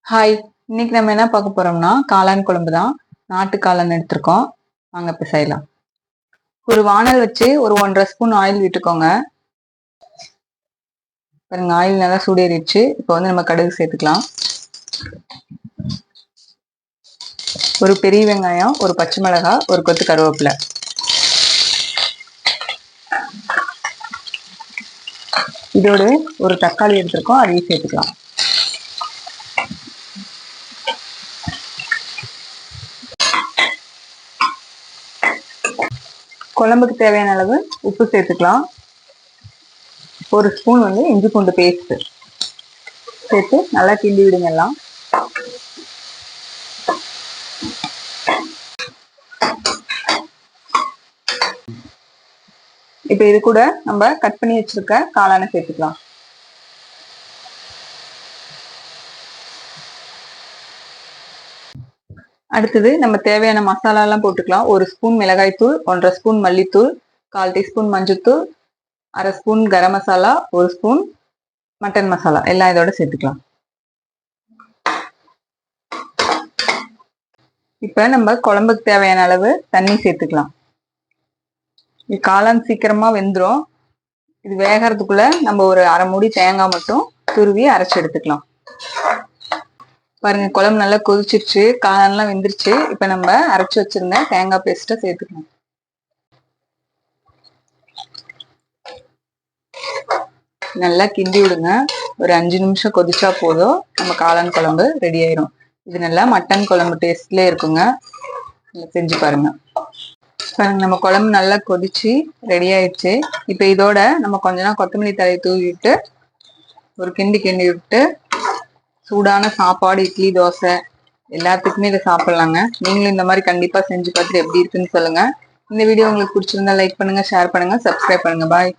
Hi. இன்னைக்கு நம்ம என்ன பார்க்க போறோம்னா காளான் குழம்பு தான். நாட்டு காளான் எடுத்திருக்கோம். வாங்க இப்ப செய்யலாம். ஒரு வானல் வச்சு ஒரு 1.5 ஸ்பூன் ஆயில் விட்டுக்கோங்க. பாருங்க, ஆயில் நல்லா சூடேறிடுச்சு. இப்போ வந்து நம்ம கடுகு சேர்த்துக்கலாம். ஒரு பெரிய வெங்காயம், ஒரு பச்சை மிளகாய், ஒரு கொத்து கருவேப்பிலை. இதோடு ஒரு தக்காளி எடுத்திருக்கோம், அதையும் சேர்த்துக்கலாம். குழம்புக்கு தேவையான அளவு உப்பு சேர்த்துக்கலாம். ஒரு ஸ்பூன் வந்து இஞ்சி பூண்டு பேஸ்ட் சேர்த்து நல்லா கிண்டி விடுங்க எல்லாம். இப்ப இது கூட நம்ம கட் பண்ணி வச்சிருக்க காளானை சேர்த்துக்கலாம். அடுத்தது நம்ம தேவையான மசாலா எல்லாம் போட்டுக்கலாம். ஒரு ஸ்பூன் மிளகாய் தூள், 1.5 ஸ்பூன் மல்லித்தூள், 1/4 டீஸ்பூன் மஞ்சள்தூள், 1/2 spoon garam masala, 1 spoon mutton masala எல்லாம் இதோட சேர்த்துக்கலாம். இப்ப நம்ம குழம்புக்கு தேவையான அளவு தண்ணி சேர்த்துக்கலாம். காளான் சீக்கிரமா வெந்துடும். இது வேகிறதுக்குள்ள நம்ம ஒரு அரை மூடி தேங்காய் மட்டும் துருவி அரைச்சு எடுத்துக்கலாம். பாருங்க, குழம்பு நல்லா கொதிச்சிருச்சு, காளான்லாம் வெந்துருச்சு. இப்ப நம்ம அரைச்சு வச்சிருந்த தேங்காய் பேஸ்ட்டை சேர்த்துக்கலாம். நல்லா கிண்டி விடுங்க. ஒரு 5 நிமிஷம் கொதிச்சா போதும், நம்ம காளான் குழம்பு ரெடி ஆயிரும். இது நல்லா மட்டன் குழம்பு டேஸ்ட்ல இருக்குங்க. செஞ்சு பாருங்க. நம்ம குழம்பு நல்லா கொதிச்சு ரெடி ஆயிடுச்சு. இப்ப இதோட நம்ம கொஞ்ச நேரம் கொத்தமல்லி தழையை தூவிட்டு ஒரு கிண்டி விட்டு சூடான சாப்பாடு, இட்லி, தோசை எல்லாத்துக்குமே இதை சாப்பிடலாங்க. நீங்களும் இந்த மாதிரி கண்டிப்பா செஞ்சு பார்த்துட்டு எப்படி இருக்குன்னு சொல்லுங்க. இந்த வீடியோ உங்களுக்கு பிடிச்சிருந்தா லைக் பண்ணுங்க, ஷேர் பண்ணுங்க, சப்ஸ்கிரைப் பண்ணுங்க. பாய்.